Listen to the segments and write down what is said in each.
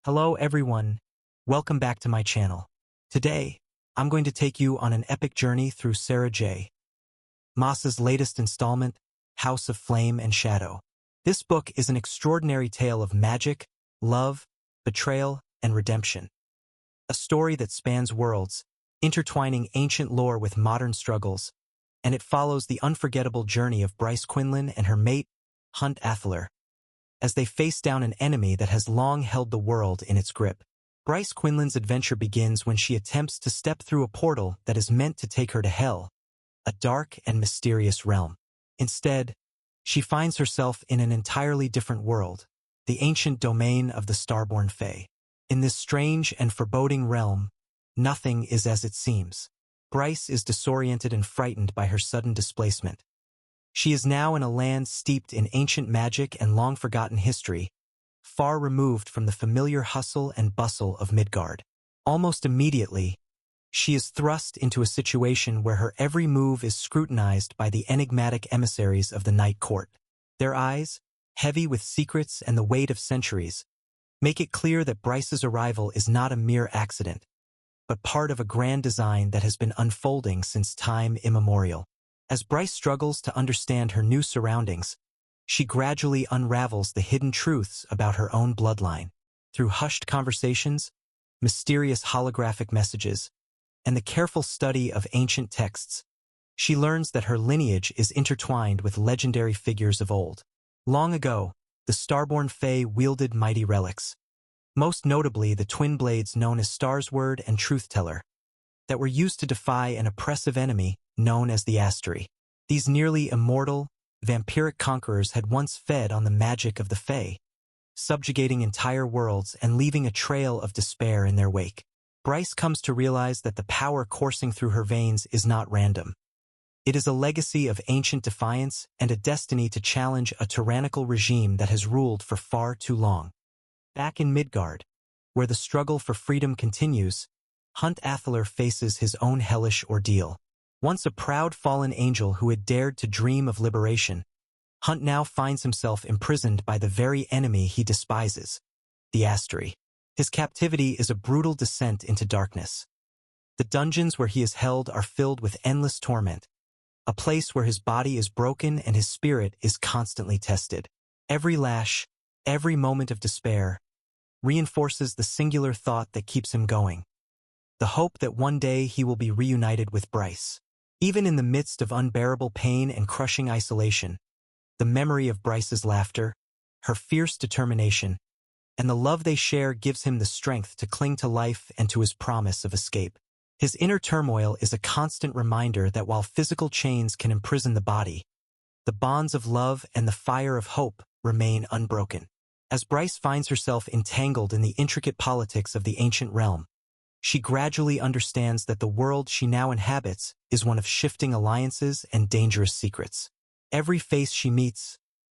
Hello everyone, welcome back to my channel. Today, I'm going to take you on an epic journey through SarahJMaas's latest installment, House of Flame and Shadow. This book is an extraordinary tale of magic, love, betrayal, and redemption. A story that spans worlds, intertwining ancient lore with modern struggles, and it follows the unforgettable journey of Bryce Quinlan and her mate, Hunt Athalar, as they face down an enemy that has long held the world in its grip. Bryce Quinlan's adventure begins when she attempts to step through a portal that is meant to take her to Hell, a dark and mysterious realm. Instead, she finds herself in an entirely different world, the ancient domain of the Starborn Fae. In this strange and foreboding realm, nothing is as it seems. Bryce is disoriented and frightened by her sudden displacement. She is now in a land steeped in ancient magic and long-forgotten history, far removed from the familiar hustle and bustle of Midgard. Almost immediately, she is thrust into a situation where her every move is scrutinized by the enigmatic emissaries of the Night Court. Their eyes, heavy with secrets and the weight of centuries, make it clear that Bryce's arrival is not a mere accident, but part of a grand design that has been unfolding since time immemorial. As Bryce struggles to understand her new surroundings, she gradually unravels the hidden truths about her own bloodline. Through hushed conversations, mysterious holographic messages, and the careful study of ancient texts, she learns that her lineage is intertwined with legendary figures of old. Long ago, the Starborn Fae wielded mighty relics, most notably the twin blades known as Starsword and Truth-Teller, that were used to defy an oppressive enemy known as the Astri. These nearly immortal, vampiric conquerors had once fed on the magic of the Fae, subjugating entire worlds and leaving a trail of despair in their wake. Bryce comes to realize that the power coursing through her veins is not random. It is a legacy of ancient defiance and a destiny to challenge a tyrannical regime that has ruled for far too long. Back in Midgard, where the struggle for freedom continues, Hunt Athalar faces his own hellish ordeal. Once a proud fallen angel who had dared to dream of liberation, Hunt now finds himself imprisoned by the very enemy he despises, the Astri. His captivity is a brutal descent into darkness. The dungeons where he is held are filled with endless torment, a place where his body is broken and his spirit is constantly tested. Every lash, every moment of despair, reinforces the singular thought that keeps him going, the hope that one day he will be reunited with Bryce. Even in the midst of unbearable pain and crushing isolation, the memory of Bryce's laughter, her fierce determination, and the love they share gives him the strength to cling to life and to his promise of escape. His inner turmoil is a constant reminder that while physical chains can imprison the body, the bonds of love and the fire of hope remain unbroken. As Bryce finds herself entangled in the intricate politics of the ancient realm, she gradually understands that the world she now inhabits is one of shifting alliances and dangerous secrets. Every face she meets,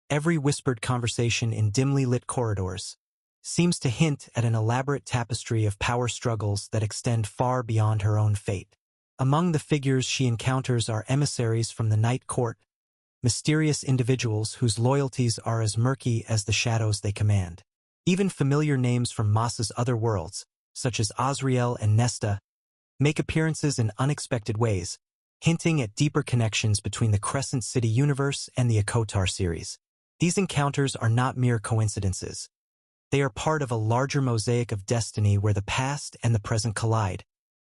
every whispered conversation in dimly lit corridors, seems to hint at an elaborate tapestry of power struggles that extend far beyond her own fate. Among the figures she encounters are emissaries from the Night Court, mysterious individuals whose loyalties are as murky as the shadows they command. Even familiar names from Maas's other worlds, such as Azrael and Nesta, make appearances in unexpected ways, hinting at deeper connections between the Crescent City universe and the Akotar series. These encounters are not mere coincidences. They are part of a larger mosaic of destiny where the past and the present collide,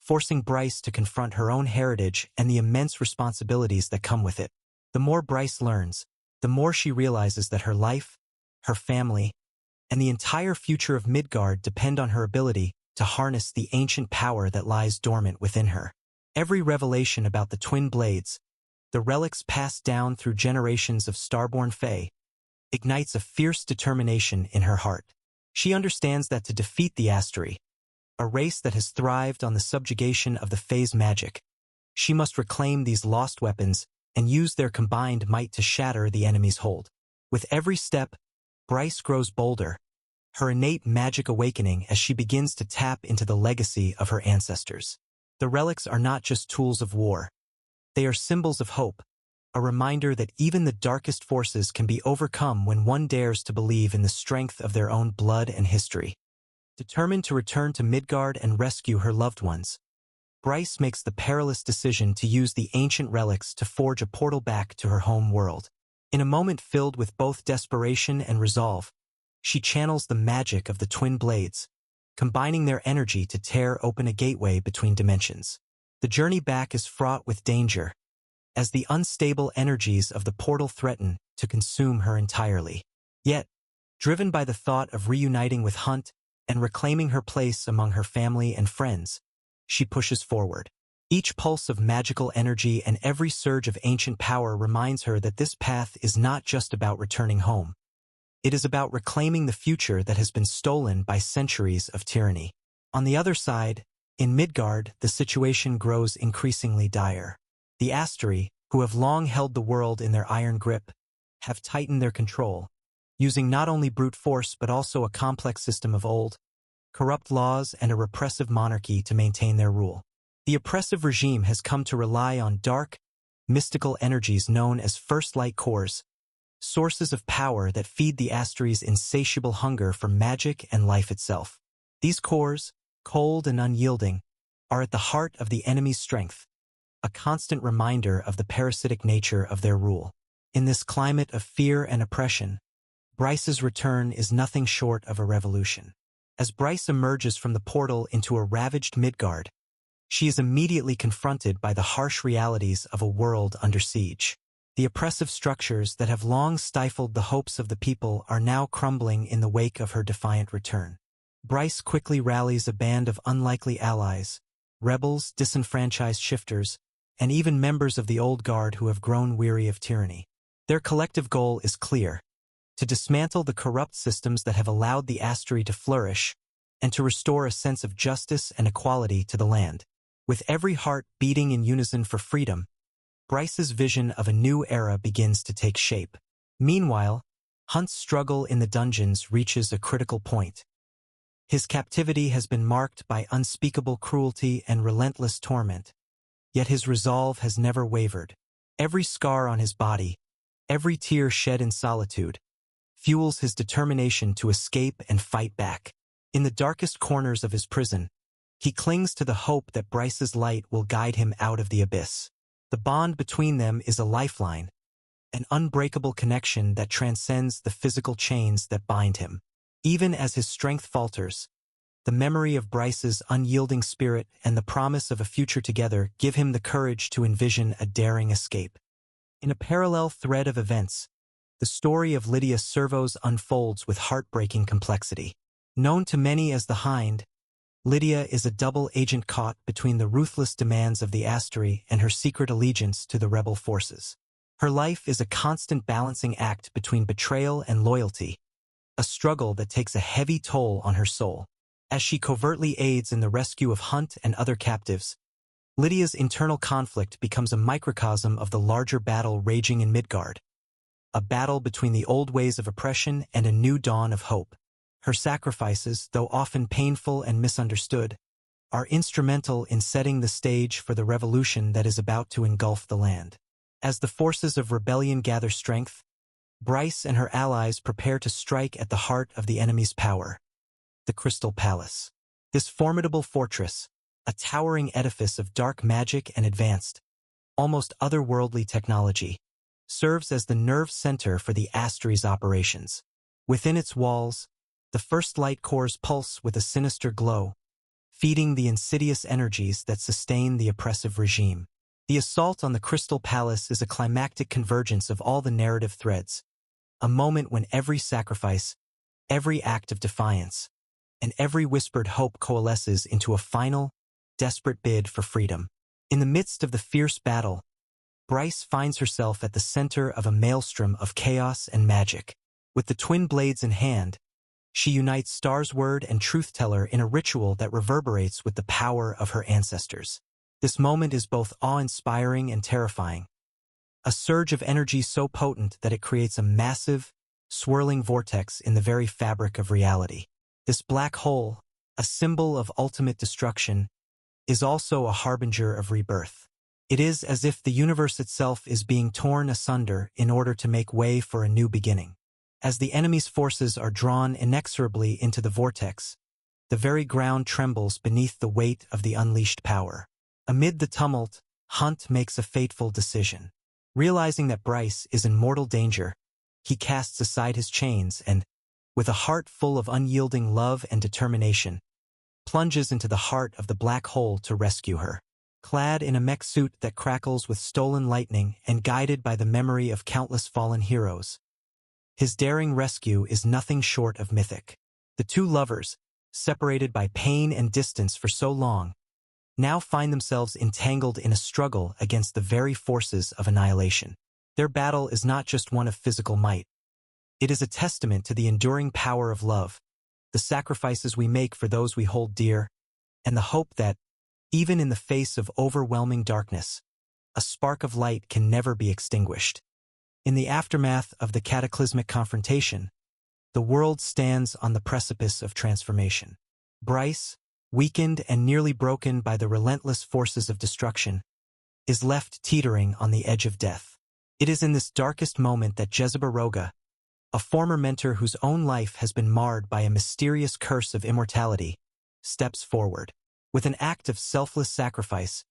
forcing Bryce to confront her own heritage and the immense responsibilities that come with it. The more Bryce learns, the more she realizes that her life, her family, and the entire future of Midgard depend on her ability to harness the ancient power that lies dormant within her. Every revelation about the twin blades, the relics passed down through generations of Starborn Fae, ignites a fierce determination in her heart. She understands that to defeat the Astri, a race that has thrived on the subjugation of the Fae's magic, she must reclaim these lost weapons and use their combined might to shatter the enemy's hold. With every step, Bryce grows bolder, her innate magic awakening as she begins to tap into the legacy of her ancestors. The relics are not just tools of war. They are symbols of hope, a reminder that even the darkest forces can be overcome when one dares to believe in the strength of their own blood and history. Determined to return to Midgard and rescue her loved ones, Bryce makes the perilous decision to use the ancient relics to forge a portal back to her home world. In a moment filled with both desperation and resolve, she channels the magic of the twin blades, combining their energy to tear open a gateway between dimensions. The journey back is fraught with danger, as the unstable energies of the portal threaten to consume her entirely. Yet, driven by the thought of reuniting with Hunt and reclaiming her place among her family and friends, she pushes forward. Each pulse of magical energy and every surge of ancient power reminds her that this path is not just about returning home. It is about reclaiming the future that has been stolen by centuries of tyranny. On the other side, in Midgard, the situation grows increasingly dire. The Astri, who have long held the world in their iron grip, have tightened their control, using not only brute force but also a complex system of old, corrupt laws and a repressive monarchy to maintain their rule. The oppressive regime has come to rely on dark, mystical energies known as first light cores, sources of power that feed the Astri's insatiable hunger for magic and life itself. These cores, cold and unyielding, are at the heart of the enemy's strength, a constant reminder of the parasitic nature of their rule. In this climate of fear and oppression, Bryce's return is nothing short of a revolution. As Bryce emerges from the portal into a ravaged Midgard, she is immediately confronted by the harsh realities of a world under siege. The oppressive structures that have long stifled the hopes of the people are now crumbling in the wake of her defiant return. Bryce quickly rallies a band of unlikely allies, rebels, disenfranchised shifters, and even members of the old guard who have grown weary of tyranny. Their collective goal is clear: to dismantle the corrupt systems that have allowed the Astri to flourish, and to restore a sense of justice and equality to the land. With every heart beating in unison for freedom, Bryce's vision of a new era begins to take shape. Meanwhile, Hunt's struggle in the dungeons reaches a critical point. His captivity has been marked by unspeakable cruelty and relentless torment, yet his resolve has never wavered. Every scar on his body, every tear shed in solitude, fuels his determination to escape and fight back. In the darkest corners of his prison, he clings to the hope that Bryce's light will guide him out of the abyss. The bond between them is a lifeline, an unbreakable connection that transcends the physical chains that bind him. Even as his strength falters, the memory of Bryce's unyielding spirit and the promise of a future together give him the courage to envision a daring escape. In a parallel thread of events, the story of Lydia Servos unfolds with heartbreaking complexity. Known to many as the Hind, Lydia is a double agent caught between the ruthless demands of the Astri and her secret allegiance to the rebel forces. Her life is a constant balancing act between betrayal and loyalty, a struggle that takes a heavy toll on her soul. As she covertly aids in the rescue of Hunt and other captives, Lydia's internal conflict becomes a microcosm of the larger battle raging in Midgard, a battle between the old ways of oppression and a new dawn of hope. Her sacrifices, though often painful and misunderstood, are instrumental in setting the stage for the revolution that is about to engulf the land. As the forces of rebellion gather strength, Bryce and her allies prepare to strike at the heart of the enemy's power, the Crystal Palace. This formidable fortress, a towering edifice of dark magic and advanced, almost otherworldly technology, serves as the nerve center for the Astri's operations. Within its walls, the first light cores pulse with a sinister glow, feeding the insidious energies that sustain the oppressive regime. The assault on the Crystal Palace is a climactic convergence of all the narrative threads, a moment when every sacrifice, every act of defiance, and every whispered hope coalesces into a final, desperate bid for freedom. In the midst of the fierce battle, Bryce finds herself at the center of a maelstrom of chaos and magic. With the twin blades in hand, she unites Starsword and Truth-Teller in a ritual that reverberates with the power of her ancestors. This moment is both awe-inspiring and terrifying, a surge of energy so potent that it creates a massive, swirling vortex in the very fabric of reality. This black hole, a symbol of ultimate destruction, is also a harbinger of rebirth. It is as if the universe itself is being torn asunder in order to make way for a new beginning. As the enemy's forces are drawn inexorably into the vortex, The very ground trembles beneath the weight of the unleashed power. Amid the tumult, Hunt makes a fateful decision. Realizing that Bryce is in mortal danger, he casts aside his chains and, with a heart full of unyielding love and determination, plunges into the heart of the black hole to rescue her. Clad in a mech suit that crackles with stolen lightning and guided by the memory of countless fallen heroes, his daring rescue is nothing short of mythic. The two lovers, separated by pain and distance for so long, now find themselves entangled in a struggle against the very forces of annihilation. Their battle is not just one of physical might. It is a testament to the enduring power of love, the sacrifices we make for those we hold dear, and the hope that, even in the face of overwhelming darkness, a spark of light can never be extinguished. In the aftermath of the cataclysmic confrontation, the world stands on the precipice of transformation. Bryce, weakened and nearly broken by the relentless forces of destruction, is left teetering on the edge of death. It is in this darkest moment that Jezebel, a former mentor whose own life has been marred by a mysterious curse of immortality, steps forward. With an act of selfless sacrifice,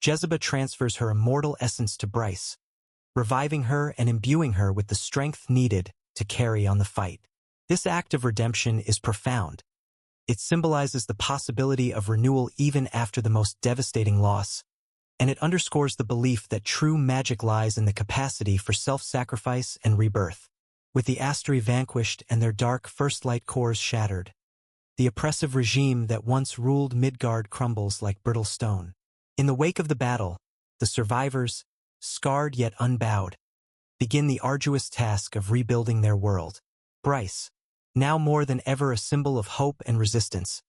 Jezebel transfers her immortal essence to Bryce, reviving her and imbuing her with the strength needed to carry on the fight. This act of redemption is profound. It symbolizes the possibility of renewal even after the most devastating loss, and it underscores the belief that true magic lies in the capacity for self-sacrifice and rebirth. With the Astri vanquished and their dark first light cores shattered, the oppressive regime that once ruled Midgard crumbles like brittle stone. In the wake of the battle, the survivors, scarred yet unbowed, begin the arduous task of rebuilding their world. Bryce, now more than ever a symbol of hope and resistance,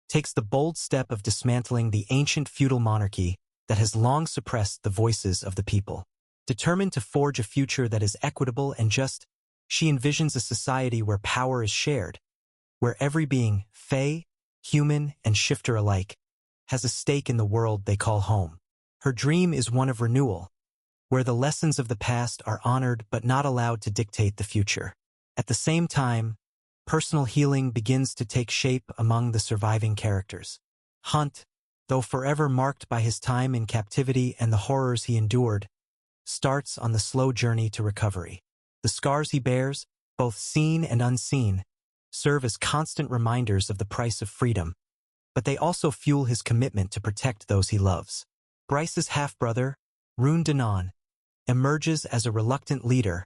takes the bold step of dismantling the ancient feudal monarchy that has long suppressed the voices of the people. Determined to forge a future that is equitable and just, she envisions a society where power is shared, where every being, Fae, human, and shifter alike, has a stake in the world they call home. Her dream is one of renewal, where the lessons of the past are honored but not allowed to dictate the future. At the same time, personal healing begins to take shape among the surviving characters. Hunt, though forever marked by his time in captivity and the horrors he endured, starts on the slow journey to recovery. The scars he bears, both seen and unseen, serve as constant reminders of the price of freedom, but they also fuel his commitment to protect those he loves. Bryce's half-brother, Rune Danon, emerges as a reluctant leader,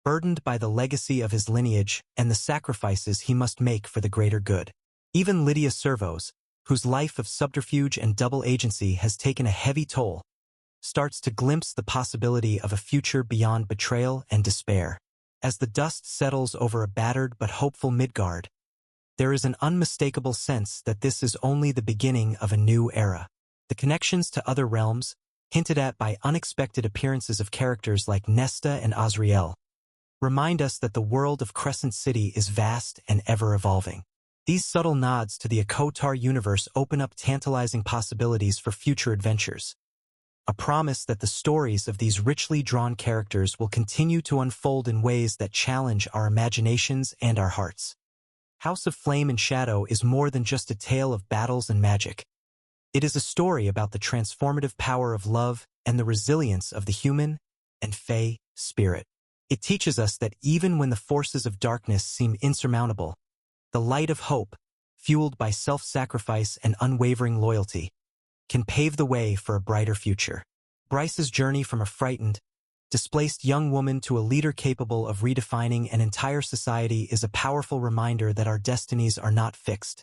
burdened by the legacy of his lineage and the sacrifices he must make for the greater good. Even Lydia Servos, whose life of subterfuge and double agency has taken a heavy toll, starts to glimpse the possibility of a future beyond betrayal and despair. As the dust settles over a battered but hopeful Midgard, there is an unmistakable sense that this is only the beginning of a new era. The connections to other realms, hinted at by unexpected appearances of characters like Nesta and Azrael, remind us that the world of Crescent City is vast and ever-evolving. These subtle nods to the Akotar universe open up tantalizing possibilities for future adventures, a promise that the stories of these richly drawn characters will continue to unfold in ways that challenge our imaginations and our hearts. House of Flame and Shadow is more than just a tale of battles and magic. It is a story about the transformative power of love and the resilience of the human and Fae spirit. It teaches us that even when the forces of darkness seem insurmountable, the light of hope, fueled by self-sacrifice and unwavering loyalty, can pave the way for a brighter future. Bryce's journey from a frightened, displaced young woman to a leader capable of redefining an entire society is a powerful reminder that our destinies are not fixed.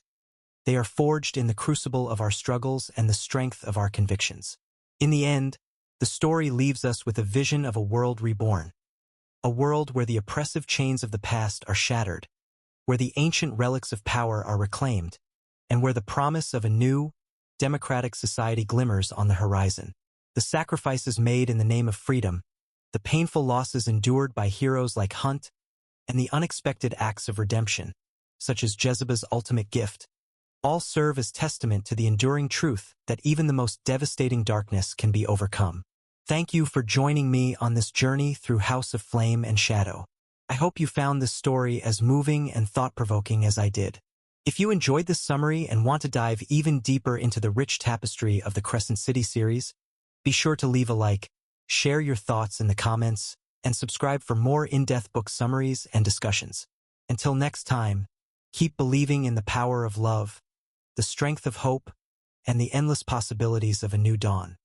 They are forged in the crucible of our struggles and the strength of our convictions. In the end, the story leaves us with a vision of a world reborn, a world where the oppressive chains of the past are shattered, where the ancient relics of power are reclaimed, and where the promise of a new, democratic society glimmers on the horizon. The sacrifices made in the name of freedom, the painful losses endured by heroes like Hunt, and the unexpected acts of redemption, such as Jezebel's ultimate gift, all serve as testament to the enduring truth that even the most devastating darkness can be overcome. Thank you for joining me on this journey through House of Flame and Shadow. I hope you found this story as moving and thought-provoking as I did. If you enjoyed this summary and want to dive even deeper into the rich tapestry of the Crescent City series, be sure to leave a like, share your thoughts in the comments, and subscribe for more in-depth book summaries and discussions. Until next time, keep believing in the power of love, the strength of hope, and the endless possibilities of a new dawn.